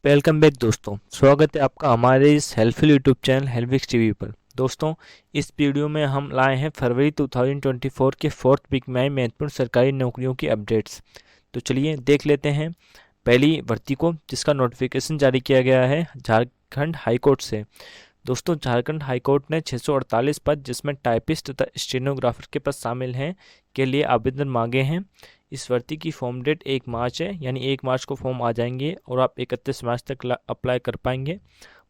Welcome back दोस्तों। स्वागत है आपका हमारे इस हेल्पफुल यूट्यूब चैनल हेल्पिक्स टीवी पर। दोस्तों, इस वीडियो में हम लाए हैं फरवरी 2024 के फोर्थ वीक में आई महत्वपूर्ण सरकारी नौकरियों की अपडेट्स। तो चलिए देख लेते हैं पहली भर्ती को, जिसका नोटिफिकेशन जारी किया गया है झारखंड हाईकोर्ट से। दोस्तों, झारखंड हाईकोर्ट ने 648 पद, जिसमें टाइपिस्ट तथा स्टेनोग्राफर के पद शामिल हैं, के लिए आवेदन मांगे हैं। इस भर्ती की फॉर्म डेट 1 मार्च है, यानी 1 मार्च को फॉर्म आ जाएंगे और आप 31 मार्च तक अप्लाई कर पाएंगे।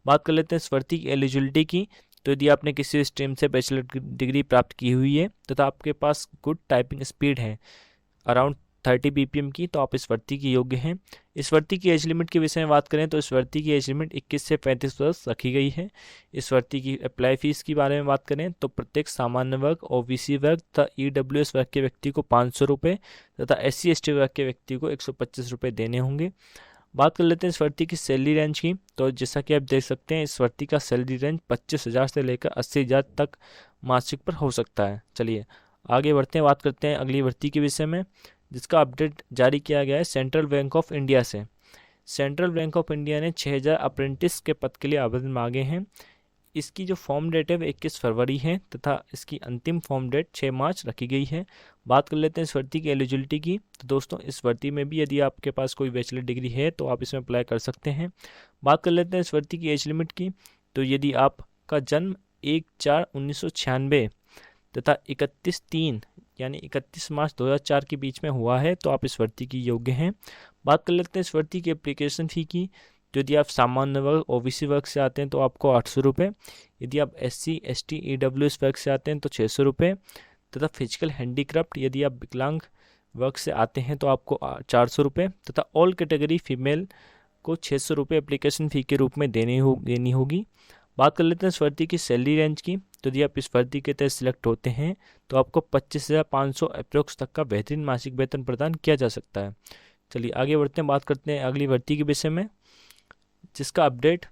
बात कर लेते हैं इस भर्ती की एलिजिबिलिटी की। तो यदि आपने किसी स्ट्रीम से बैचलर डिग्री प्राप्त की हुई है तथा आपके पास गुड टाइपिंग स्पीड है अराउंड 30 BPM की, तो आप इस भर्ती के योग्य हैं। इस भर्ती की एज लिमिट के विषय में बात करें तो इस भर्ती की एज लिमिट 21 से 35 वर्ष रखी गई है। इस भर्ती की अप्लाई फीस के बारे में बात करें तो प्रत्येक सामान्य वर्ग, OBC वर्ग तथा EWS वर्ग के व्यक्ति को 500 रुपये तथा SC/ST वर्ग के व्यक्ति को 125 रुपये देने होंगे। बात कर लेते हैं इस भर्ती की सैलरी रेंज की। तो जैसा कि आप देख सकते हैं, इस भर्ती का सैलरी रेंज 25,000 से लेकर 80,000 तक मासिक पर हो सकता है। चलिए आगे बढ़ते हैं, बात करते हैं अगली भर्ती के विषय में, जिसका अपडेट जारी किया गया है सेंट्रल बैंक ऑफ इंडिया से। सेंट्रल बैंक ऑफ इंडिया ने 6,000 अप्रेंटिस के पद के लिए आवेदन मांगे हैं। इसकी जो फॉर्म डेट है वो 21 फरवरी है तथा इसकी अंतिम फॉर्म डेट 6 मार्च रखी गई है। बात कर लेते हैं इस भर्ती की एलिजिबिलिटी की। तो दोस्तों, इस भर्ती में भी यदि आपके पास कोई बैचलर डिग्री है तो आप इसमें अप्लाई कर सकते हैं। बात कर लेते हैं इस भर्ती की एज लिमिट की। तो यदि आपका जन्म 1/4/1996 तथा 31/3 यानी 31 मार्च 2004 के बीच में हुआ है तो आप इस भर्ती की योग्य हैं। बात कर लेते हैं इस भर्ती की एप्लीकेशन फ़ी की। तो यदि आप सामान्य वर्ग, OBC वर्ग से आते हैं तो आपको 800 रुपये, यदि आप SC/ST EWS वर्ग से आते हैं तो 600 रुपये तथा फिजिकल हैंडीक्राफ्ट यदि आप विकलांग वर्ग से आते हैं तो आपको 400 रुपये तथा ऑल कैटेगरी फीमेल को 600 रुपये एप्लीकेशन फ़ी के रूप में देनी होगी। बात कर लेते हैं इस भर्ती की सैलरी रेंज की। तो यदि आप इस भर्ती के तहत सिलेक्ट होते हैं तो आपको 25,500 अप्रोक्स तक का बेहतरीन मासिक वेतन प्रदान किया जा सकता है। चलिए आगे बढ़ते हैं, बात करते हैं अगली भर्ती के विषय में, जिसका अपडेट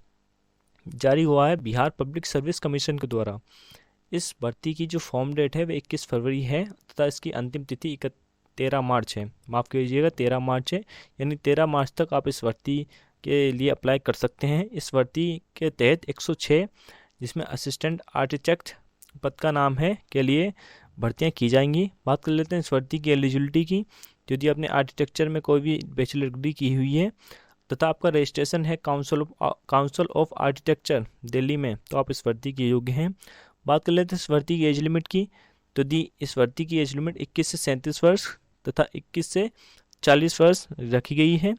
जारी हुआ है बिहार पब्लिक सर्विस कमीशन के द्वारा। इस भर्ती की जो फॉर्म डेट है वह 21 फरवरी है तथा इसकी अंतिम तिथि 13 मार्च है। माफ़ कीजिएगा, 13 मार्च है, यानी 13 मार्च तक आप इस भर्ती के लिए अप्लाई कर सकते हैं। इस भर्ती के तहत 106, जिसमें असिस्टेंट आर्किटेक्ट पद का नाम है, के लिए भर्तियां की जाएंगी। बात कर लेते हैं इस भर्ती की एलिजिबिलिटी की। तो यदि आपने आर्किटेक्चर में कोई भी बैचलर डिग्री की हुई है तथा आपका रजिस्ट्रेशन है काउंसिल ऑफ आर्किटेक्चर दिल्ली में, तो आप इस भर्ती के योग्य हैं। बात कर लेते हैं इस भर्ती की एज लिमिट की। तो यदि इस भर्ती की एज लिमिट 21 से 37 वर्ष तथा 21 से 40 वर्ष रखी गई है।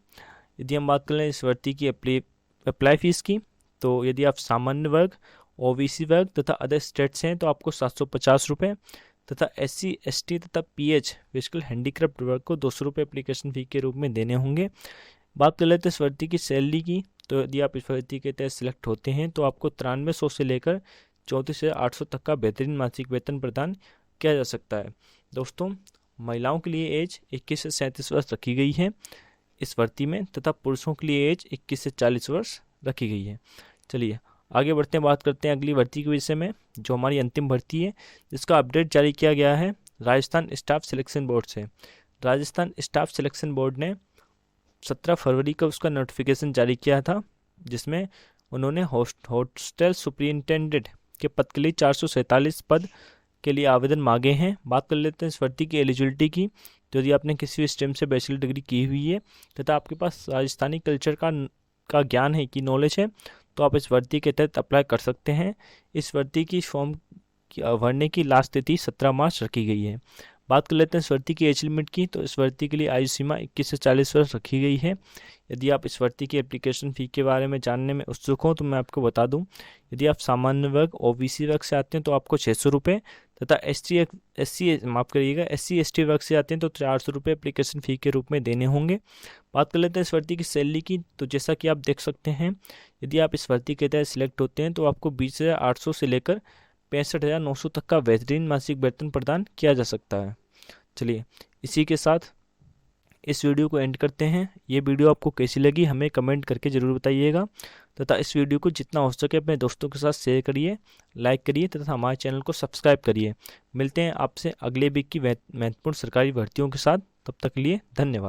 यदि हम बात कर लें इस भर्ती की अप्लाई फीस की, तो यदि आप सामान्य वर्ग, OBC वर्ग तथा अदर स्टेट्स हैं तो आपको 750 रुपये तथा SC/ST तथा PH फिजिकल हैंडीक्राफ्ट वर्ग को 200 रुपये एप्लीकेशन फ़ी के रूप में देने होंगे। बात कर लेते हैं इस भर्ती की सैलरी की। तो यदि आप इस भर्ती के तहत सिलेक्ट होते हैं तो आपको 9300 से लेकर 34,800 तक का बेहतरीन मासिक वेतन प्रदान किया जा सकता है। दोस्तों, महिलाओं के लिए एज 21 से 37 वर्ष रखी गई है इस भर्ती में तथा पुरुषों के लिए एज 21 से 40 वर्ष रखी गई है। चलिए आगे बढ़ते हैं, बात करते हैं अगली भर्ती के विषय में, जो हमारी अंतिम भर्ती है, जिसका अपडेट जारी किया गया है राजस्थान स्टाफ सिलेक्शन बोर्ड से। राजस्थान स्टाफ सिलेक्शन बोर्ड ने 17 फरवरी को उसका नोटिफिकेशन जारी किया था, जिसमें उन्होंने हॉस्टल सुपरिटेंडेंट के पद के लिए 447 पद के लिए आवेदन मांगे हैं। बात कर लेते हैं इस भर्ती की एलिजिबिलिटी की। तो यदि आपने किसी भी स्ट्रीम से बैचलर डिग्री की हुई है तथा आपके पास राजस्थानी कल्चर का ज्ञान है, कि नॉलेज है, तो आप इस भर्ती के तहत अप्लाई कर सकते हैं। इस भर्ती की फॉर्म भरने की लास्ट तिथि 17 मार्च रखी गई है। बात कर लेते हैं इस भर्ती की एज लिमिट की। तो इस भर्ती के लिए आयु सीमा 21 से 40 वर्ष रखी गई है। यदि आप इस भर्ती की एप्लीकेशन फ़ी के बारे में जानने में उत्सुक हो तो मैं आपको बता दूं, यदि आप सामान्य वर्ग, OBC वर्ग से आते हैं तो आपको 600 रुपये तथा SC/ST वर्ग से आते हैं तो 400 रुपये एप्लीकेशन फ़ी के रूप में देने होंगे। बात कर लेते हैं इस भर्ती की सैलरी की। तो जैसा कि आप देख सकते हैं, यदि आप इस भर्ती के तहत सिलेक्ट होते हैं तो आपको 20,800 से लेकर 65,900 तक का बेहतरीन मासिक वेतन प्रदान किया जा सकता है। चलिए इसी के साथ इस वीडियो को एंड करते हैं। ये वीडियो आपको कैसी लगी हमें कमेंट करके ज़रूर बताइएगा तथा इस वीडियो को जितना हो सके अपने दोस्तों के साथ शेयर करिए, लाइक करिए तथा हमारे चैनल को सब्सक्राइब करिए। मिलते हैं आपसे अगले वीक की महत्वपूर्ण सरकारी भर्तियों के साथ। तब तक के लिए धन्यवाद।